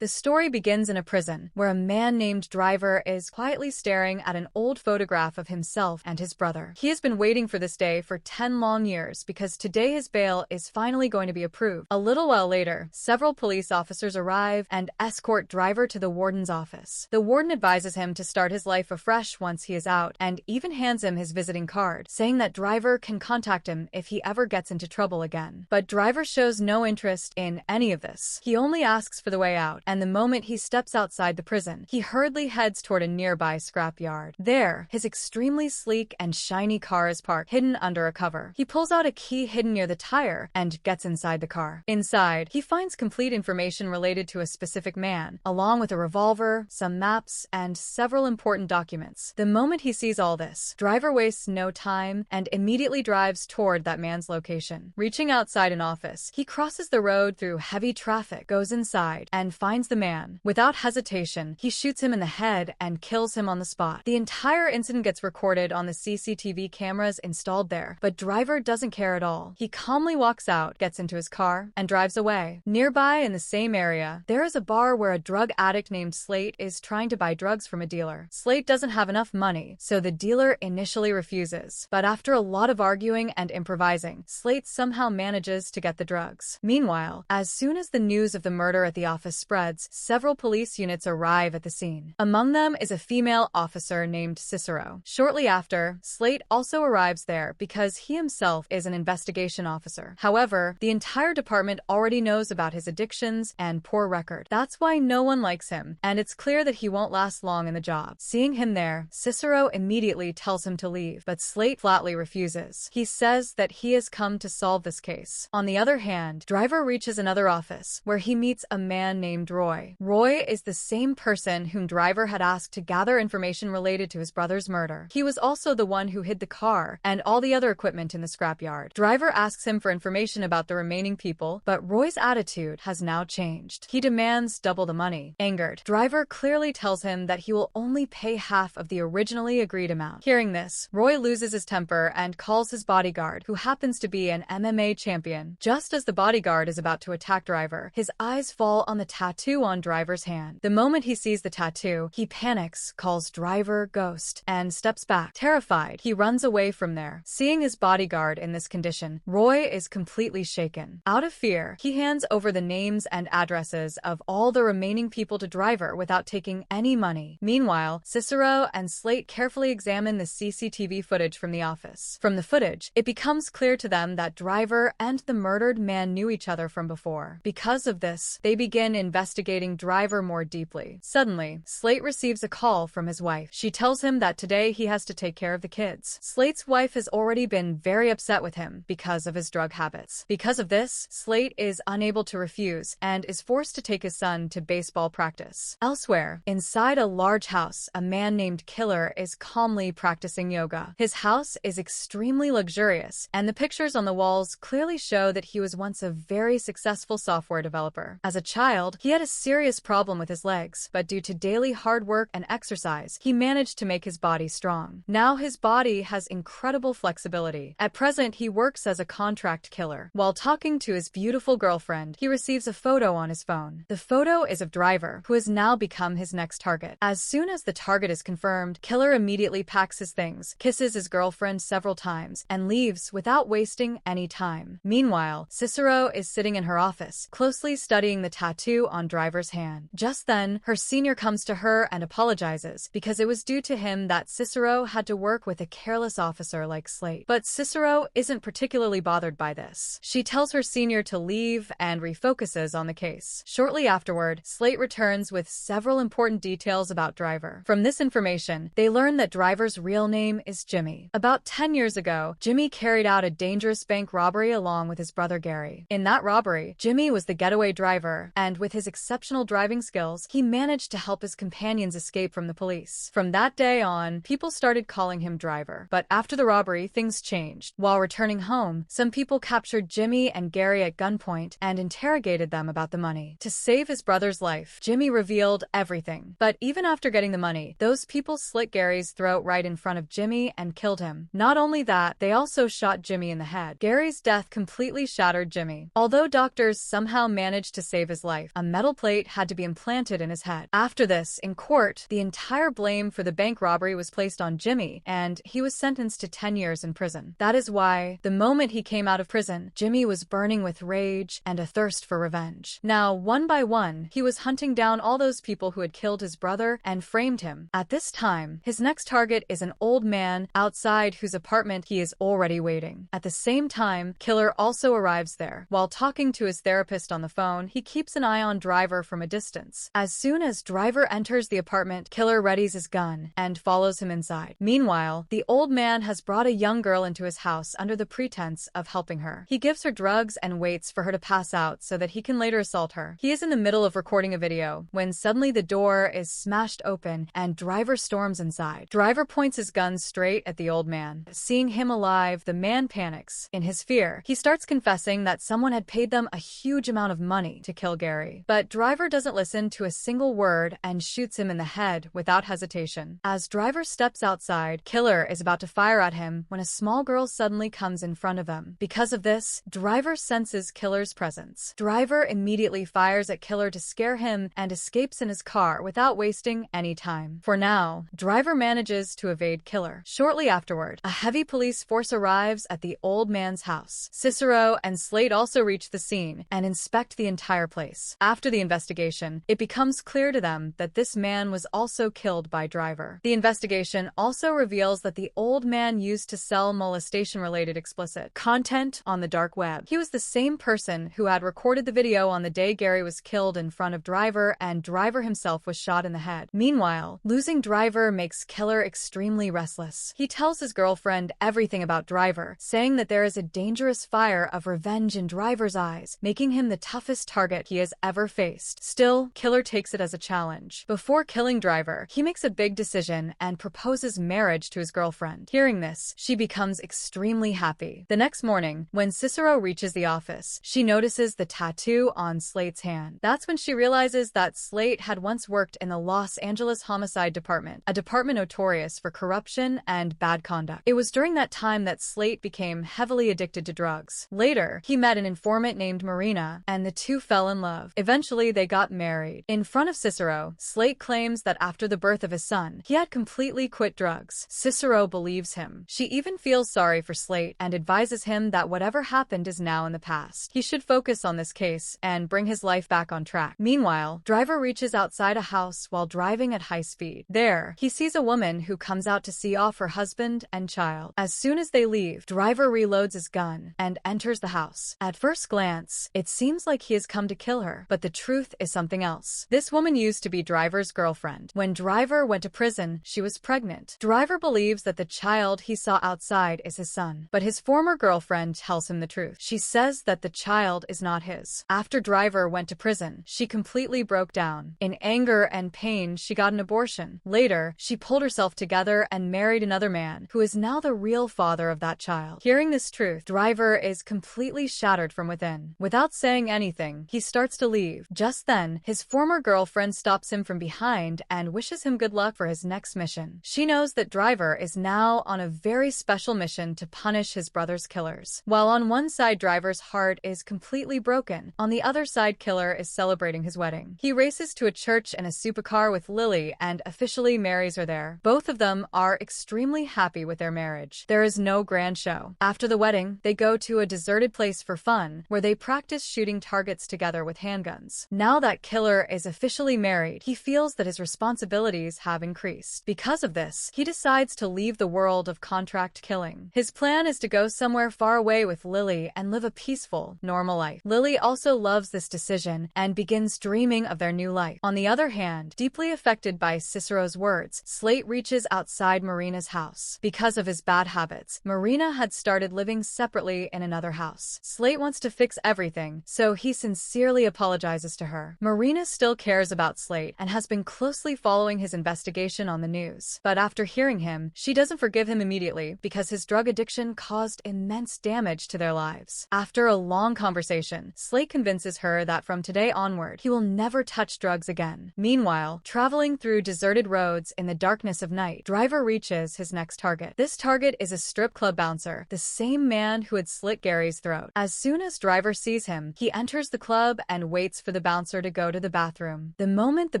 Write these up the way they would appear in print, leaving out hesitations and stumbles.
The story begins in a prison, where a man named Driver is quietly staring at an old photograph of himself and his brother. He has been waiting for this day for 10 long years because today his bail is finally going to be approved. A little while later, several police officers arrive and escort Driver to the warden's office. The warden advises him to start his life afresh once he is out, and even hands him his visiting card, saying that Driver can contact him if he ever gets into trouble again. But Driver shows no interest in any of this. He only asks for the way out, and the moment he steps outside the prison, he hurriedly heads toward a nearby scrapyard. There, his extremely sleek and shiny car is parked, hidden under a cover. He pulls out a key hidden near the tire and gets inside the car. Inside, he finds complete information related to a specific man, along with a revolver, some maps, and several important documents. The moment he sees all this, Driver wastes no time and immediately drives toward that man's location. Reaching outside an office, he crosses the road through heavy traffic, goes inside, and finds the man. Without hesitation, he shoots him in the head and kills him on the spot. The entire incident gets recorded on the CCTV cameras installed there, but Driver doesn't care at all. He calmly walks out, gets into his car, and drives away. Nearby in the same area, there is a bar where a drug addict named Slate is trying to buy drugs from a dealer. Slate doesn't have enough money, so the dealer initially refuses. But after a lot of arguing and improvising, Slate somehow manages to get the drugs. Meanwhile, as soon as the news of the murder at the office spreads, several police units arrive at the scene. Among them is a female officer named Cicero. Shortly after, Slate also arrives there because he himself is an investigation officer. However, the entire department already knows about his addictions and poor record. That's why no one likes him, and it's clear that he won't last long in the job. Seeing him there, Cicero immediately tells him to leave, but Slate flatly refuses. He says that he has come to solve this case. On the other hand, Driver reaches another office, where he meets a man named Roy. Roy is the same person whom Driver had asked to gather information related to his brother's murder. He was also the one who hid the car and all the other equipment in the scrapyard. Driver asks him for information about the remaining people, but Roy's attitude has now changed. He demands double the money. Angered, Driver clearly tells him that he will only pay half of the originally agreed amount. Hearing this, Roy loses his temper and calls his bodyguard, who happens to be an MMA champion. Just as the bodyguard is about to attack Driver, his eyes fall on the tattoo on Driver's hand. The moment he sees the tattoo, he panics, calls Driver Ghost, and steps back. Terrified, he runs away from there. Seeing his bodyguard in this condition, Roy is completely shaken. Out of fear, he hands over the names and addresses of all the remaining people to Driver without taking any money. Meanwhile, Cicero and Slate carefully examine the CCTV footage from the office. From the footage, it becomes clear to them that Driver and the murdered man knew each other from before. Because of this, they begin investigating Driver more deeply. Suddenly, Slate receives a call from his wife. She tells him that today he has to take care of the kids. Slate's wife has already been very upset with him because of his drug habits. Because of this, Slate is unable to refuse and is forced to take his son to baseball practice. Elsewhere, inside a large house, a man named Killer is calmly practicing yoga. His house is extremely luxurious, and the pictures on the walls clearly show that he was once a very successful software developer. As a child, he had a serious problem with his legs, but due to daily hard work and exercise, he managed to make his body strong. Now his body has incredible flexibility. At present, he works as a contract killer. While talking to his beautiful girlfriend, he receives a photo on his phone. The photo is of Driver, who has now become his next target. As soon as the target is confirmed, Killer immediately packs his things, kisses his girlfriend several times, and leaves without wasting any time. Meanwhile, Cicero is sitting in her office, closely studying the tattoo on Driver's hand. Just then, her senior comes to her and apologizes because it was due to him that Cicero had to work with a careless officer like Slate. But Cicero isn't particularly bothered by this. She tells her senior to leave and refocuses on the case. Shortly afterward, Slate returns with several important details about Driver. From this information, they learn that Driver's real name is Jimmy. About 10 years ago, Jimmy carried out a dangerous bank robbery along with his brother Gary. In that robbery, Jimmy was the getaway driver, and with his exceptional driving skills, he managed to help his companions escape from the police. From that day on, people started calling him Driver. But after the robbery, things changed. While returning home, some people captured Jimmy and Gary at gunpoint and interrogated them about the money. To save his brother's life, Jimmy revealed everything. But even after getting the money, those people slit Gary's throat right in front of Jimmy and killed him. Not only that, they also shot Jimmy in the head. Gary's death completely shattered Jimmy. Although doctors somehow managed to save his life, a metal metal plate had to be implanted in his head. After this, in court, the entire blame for the bank robbery was placed on Jimmy, and he was sentenced to 10 years in prison. That is why, the moment he came out of prison, Jimmy was burning with rage and a thirst for revenge. Now, one by one, he was hunting down all those people who had killed his brother and framed him. At this time, his next target is an old man outside whose apartment he is already waiting. At the same time, Killer also arrives there. While talking to his therapist on the phone, he keeps an eye on Driver from a distance. As soon as Driver enters the apartment, Killer readies his gun and follows him inside. Meanwhile, the old man has brought a young girl into his house under the pretense of helping her. He gives her drugs and waits for her to pass out so that he can later assault her. He is in the middle of recording a video when suddenly the door is smashed open and Driver storms inside. Driver points his gun straight at the old man. Seeing him alive, the man panics. In his fear, he starts confessing that someone had paid them a huge amount of money to kill Gary. But Driver doesn't listen to a single word and shoots him in the head without hesitation. As Driver steps outside, Killer is about to fire at him when a small girl suddenly comes in front of them. Because of this, Driver senses Killer's presence. Driver immediately fires at Killer to scare him and escapes in his car without wasting any time. For now, Driver manages to evade Killer. Shortly afterward, a heavy police force arrives at the old man's house. Cicero and Slate also reach the scene and inspect the entire place. After the investigation, it becomes clear to them that this man was also killed by Driver. The investigation also reveals that the old man used to sell molestation-related explicit content on the dark web. He was the same person who had recorded the video on the day Gary was killed in front of Driver, and Driver himself was shot in the head. Meanwhile, losing Driver makes Killer extremely restless. He tells his girlfriend everything about Driver, saying that there is a dangerous fire of revenge in Driver's eyes, making him the toughest target he has ever faced. Still, Killer takes it as a challenge. Before killing Driver, he makes a big decision and proposes marriage to his girlfriend. Hearing this, she becomes extremely happy. The next morning, when Cicero reaches the office, she notices the tattoo on Slate's hand. That's when she realizes that Slate had once worked in the Los Angeles Homicide Department, a department notorious for corruption and bad conduct. It was during that time that Slate became heavily addicted to drugs. Later, he met an informant named Marina, and the two fell in love. Eventually, they got married. In front of Cicero, Slate claims that after the birth of his son, he had completely quit drugs. Cicero believes him. She even feels sorry for Slate and advises him that whatever happened is now in the past. He should focus on this case and bring his life back on track. Meanwhile, Driver reaches outside a house while driving at high speed. There, he sees a woman who comes out to see off her husband and child. As soon as they leave, Driver reloads his gun and enters the house. At first glance, it seems like he has come to kill her, but the truth is something else. This woman used to be Driver's girlfriend. When Driver went to prison, she was pregnant. Driver believes that the child he saw outside is his son, but his former girlfriend tells him the truth. She says that the child is not his. After Driver went to prison, she completely broke down. In anger and pain, she got an abortion. Later, she pulled herself together and married another man, who is now the real father of that child. Hearing this truth, Driver is completely shattered from within. Without saying anything, he starts to leave. Just then, his former girlfriend stops him from behind and wishes him good luck for his next mission. She knows that Driver is now on a very special mission to punish his brother's killers. While on one side Driver's heart is completely broken, on the other side Killer is celebrating his wedding. He races to a church in a supercar with Lily and officially marries her there. Both of them are extremely happy with their marriage. There is no grand show. After the wedding, they go to a deserted place for fun, where they practice shooting targets together with handguns. Now that Killer is officially married, he feels that his responsibilities have increased. Because of this, he decides to leave the world of contract killing. His plan is to go somewhere far away with Lily and live a peaceful, normal life. Lily also loves this decision and begins dreaming of their new life. On the other hand, deeply affected by Cicero's words, Slate reaches outside Marina's house. Because of his bad habits, Marina had started living separately in another house. Slate wants to fix everything, so he sincerely apologizes to her. Marina still cares about Slate and has been closely following his investigation on the news. But after hearing him, she doesn't forgive him immediately because his drug addiction caused immense damage to their lives. After a long conversation, Slate convinces her that from today onward, he will never touch drugs again. Meanwhile, traveling through deserted roads in the darkness of night, Driver reaches his next target. This target is a strip club bouncer, the same man who had slit Gary's throat. As soon as Driver sees him, he enters the club and waits for the the bouncer to go to the bathroom. The moment the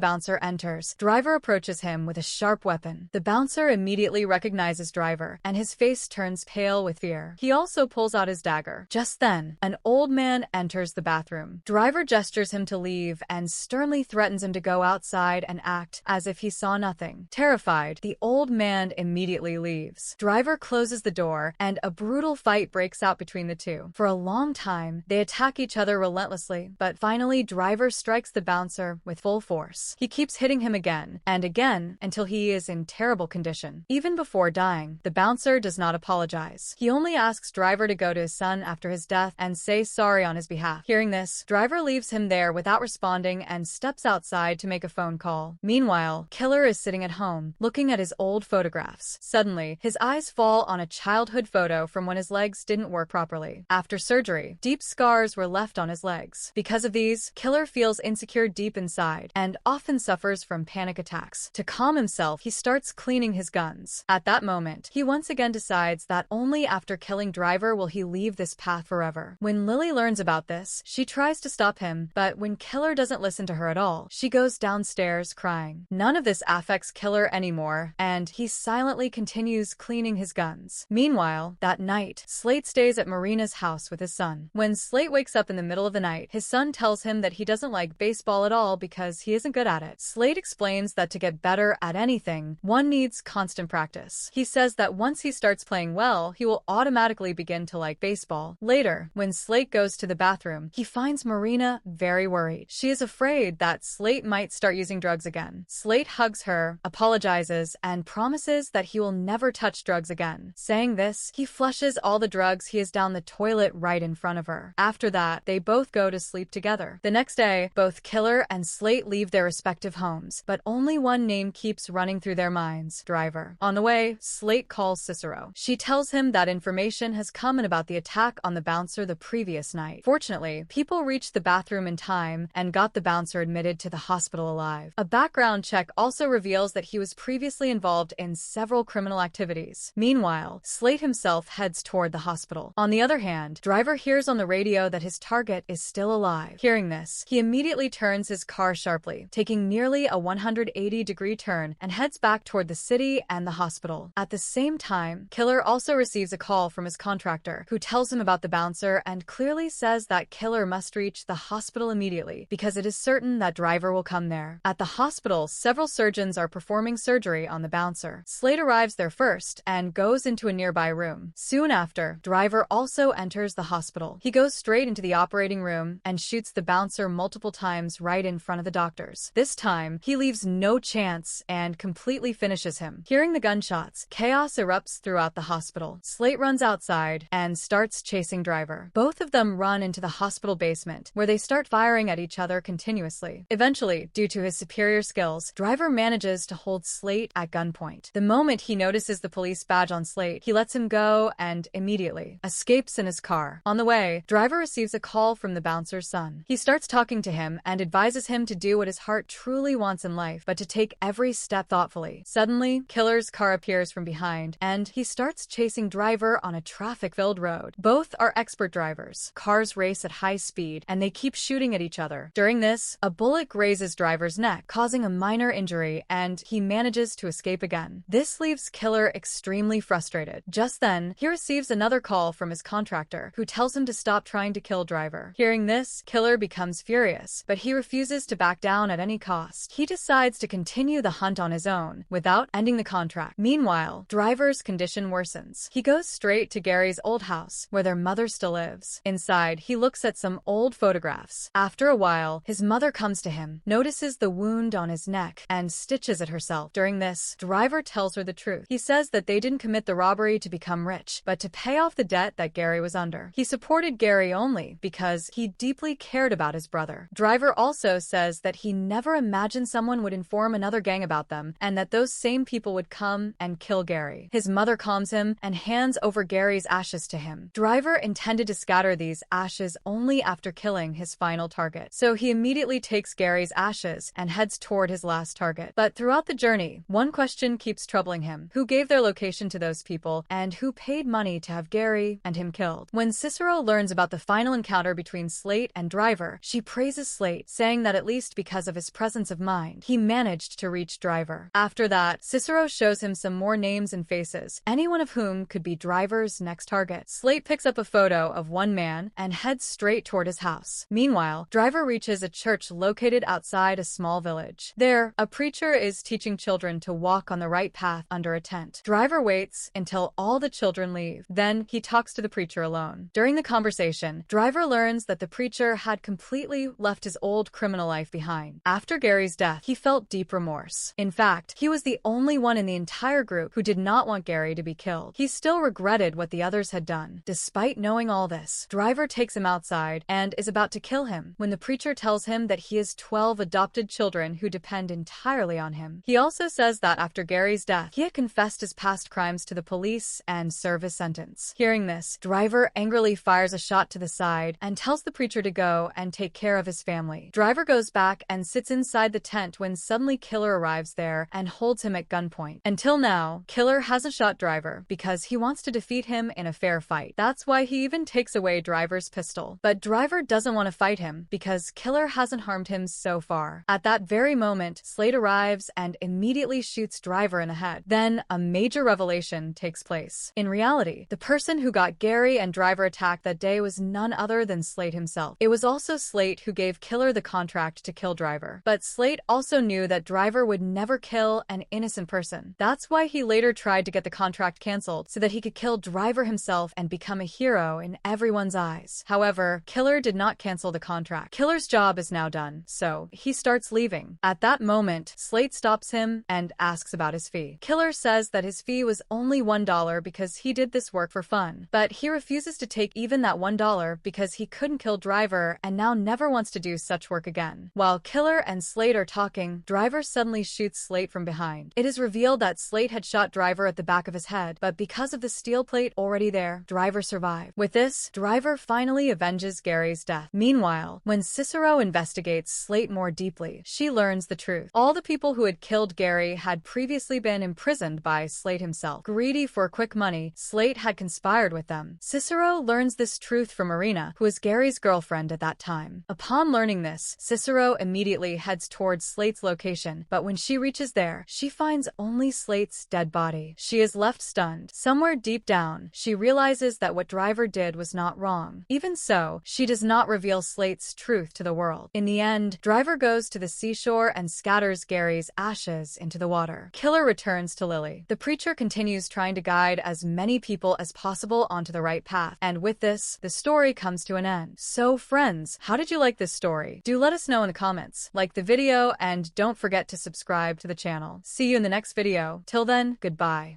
bouncer enters, Driver approaches him with a sharp weapon. The bouncer immediately recognizes Driver, and his face turns pale with fear. He also pulls out his dagger. Just then, an old man enters the bathroom. Driver gestures him to leave and sternly threatens him to go outside and act as if he saw nothing. Terrified, the old man immediately leaves. Driver closes the door, and a brutal fight breaks out between the two. For a long time, they attack each other relentlessly, but finally, Driver strikes the bouncer with full force. He keeps hitting him again and again until he is in terrible condition. Even before dying, the bouncer does not apologize. He only asks Driver to go to his son after his death and say sorry on his behalf. Hearing this, Driver leaves him there without responding and steps outside to make a phone call. Meanwhile, Killer is sitting at home, looking at his old photographs. Suddenly, his eyes fall on a childhood photo from when his legs didn't work properly. After surgery, deep scars were left on his legs. Because of these, Killer feels insecure deep inside and often suffers from panic attacks. To calm himself, he starts cleaning his guns. At that moment, he once again decides that only after killing Driver will he leave this path forever. When Lily learns about this, she tries to stop him, but when Killer doesn't listen to her at all, she goes downstairs crying. None of this affects Killer anymore, and he silently continues cleaning his guns. Meanwhile, that night, Slate stays at Marina's house with his son. When Slate wakes up in the middle of the night, his son tells him that he doesn't like baseball at all because he isn't good at it. Slate explains that to get better at anything, one needs constant practice. He says that once he starts playing well, he will automatically begin to like baseball. Later, when Slate goes to the bathroom, he finds Marina very worried. She is afraid that Slate might start using drugs again. Slate hugs her, apologizes, and promises that he will never touch drugs again. Saying this, he flushes all the drugs he has down the toilet right in front of her. After that, they both go to sleep together. The next day, both Killer and Slate leave their respective homes, but only one name keeps running through their minds: Driver. On the way, Slate calls Cicero. She tells him that information has come in about the attack on the bouncer the previous night. Fortunately, people reached the bathroom in time and got the bouncer admitted to the hospital alive. A background check also reveals that he was previously involved in several criminal activities. Meanwhile, Slate himself heads toward the hospital. On the other hand, Driver hears on the radio that his target is still alive. Hearing this, he immediately turns his car sharply, taking nearly a 180-degree turn and heads back toward the city and the hospital. At the same time, Killer also receives a call from his contractor, who tells him about the bouncer and clearly says that Killer must reach the hospital immediately because it is certain that Driver will come there. At the hospital, several surgeons are performing surgery on the bouncer. Slate arrives there first and goes into a nearby room. Soon after, Driver also enters the hospital. He goes straight into the operating room and shoots the bouncer multiple times right in front of the doctors. This time, he leaves no chance and completely finishes him. Hearing the gunshots, chaos erupts throughout the hospital. Slate runs outside and starts chasing Driver. Both of them run into the hospital basement, where they start firing at each other continuously. Eventually, due to his superior skills, Driver manages to hold Slate at gunpoint. The moment he notices the police badge on Slate, he lets him go and immediately escapes in his car. On the way, Driver receives a call from the bouncer's son. He starts talking to him and advises him to do what his heart truly wants in life, but to take every step thoughtfully. Suddenly, Killer's car appears from behind, and he starts chasing Driver on a traffic-filled road. Both are expert drivers. Cars race at high speed, and they keep shooting at each other. During this, a bullet grazes Driver's neck, causing a minor injury, and he manages to escape again. This leaves Killer extremely frustrated. Just then, he receives another call from his contractor, who tells him to stop trying to kill Driver. Hearing this, Killer becomes furious, but he refuses to back down at any cost. He decides to continue the hunt on his own, without ending the contract. Meanwhile, Driver's condition worsens. He goes straight to Gary's old house, where their mother still lives. Inside, he looks at some old photographs. After a while, his mother comes to him, notices the wound on his neck, and stitches it herself. During this, Driver tells her the truth. He says that they didn't commit the robbery to become rich, but to pay off the debt that Gary was under. He supported Gary only because he deeply cared about his brother. Driver also says that he never imagined someone would inform another gang about them, and that those same people would come and kill Gary. His mother calms him and hands over Gary's ashes to him. Driver intended to scatter these ashes only after killing his final target, so he immediately takes Gary's ashes and heads toward his last target. But throughout the journey, one question keeps troubling him: who gave their location to those people, and who paid money to have Gary and him killed? When Cicero learns about the final encounter between Slate and Driver, she praises Slate, saying that at least because of his presence of mind, he managed to reach Driver. After that, Cicero shows him some more names and faces, any one of whom could be Driver's next target. Slate picks up a photo of one man and heads straight toward his house. Meanwhile, Driver reaches a church located outside a small village. There, a preacher is teaching children to walk on the right path under a tent. Driver waits until all the children leave. Then, he talks to the preacher alone. During the conversation, Driver learns that the preacher had completely left his old criminal life behind. After Gary's death, he felt deep remorse. In fact, he was the only one in the entire group who did not want Gary to be killed. He still regretted what the others had done. Despite knowing all this, Driver takes him outside and is about to kill him when the preacher tells him that he has 12 adopted children who depend entirely on him. He also says that after Gary's death, he had confessed his past crimes to the police and served his sentence. Hearing this, Driver angrily fires a shot to the side and tells the preacher to go and take care of his family. Driver goes back and sits inside the tent when suddenly Killer arrives there and holds him at gunpoint. Until now, Killer hasn't shot Driver because he wants to defeat him in a fair fight. That's why he even takes away Driver's pistol. But Driver doesn't want to fight him because Killer hasn't harmed him so far. At that very moment, Slate arrives and immediately shoots Driver in the head. Then, a major revelation takes place. In reality, the person who got Gary and Driver attacked that day was none other than Slate himself. It was also Slate who gave Killer the contract to kill Driver. But Slate also knew that Driver would never kill an innocent person. That's why he later tried to get the contract canceled so that he could kill Driver himself and become a hero in everyone's eyes. However, Killer did not cancel the contract. Killer's job is now done, so he starts leaving. At that moment, Slate stops him and asks about his fee. Killer says that his fee was only $1 because he did this work for fun, but he refuses to take even that $1 because he couldn't kill Driver and now never wants to do such work again. While Killer and Slate are talking, Driver suddenly shoots Slate from behind. It is revealed that Slate had shot Driver at the back of his head, but because of the steel plate already there, Driver survived. With this, Driver finally avenges Gary's death. Meanwhile, when Cicero investigates Slate more deeply, she learns the truth. All the people who had killed Gary had previously been imprisoned by Slate himself. Greedy for quick money, Slate had conspired with them. Cicero learns this truth from Marina, who was Gary's girlfriend at that time. Upon learning this, Cicero immediately heads towards Slate's location, but when she reaches there, she finds only Slate's dead body. She is left stunned. Somewhere deep down, she realizes that what Driver did was not wrong. Even so, she does not reveal Slate's truth to the world. In the end, Driver goes to the seashore and scatters Gary's ashes into the water. Killer returns to Lily. The preacher continues trying to guide as many people as possible onto the right path, and with this, the story comes to an end. So friends, how did you like this story? Do let us know in the comments. Like the video and don't forget to subscribe to the channel. See you in the next video. Till then, goodbye.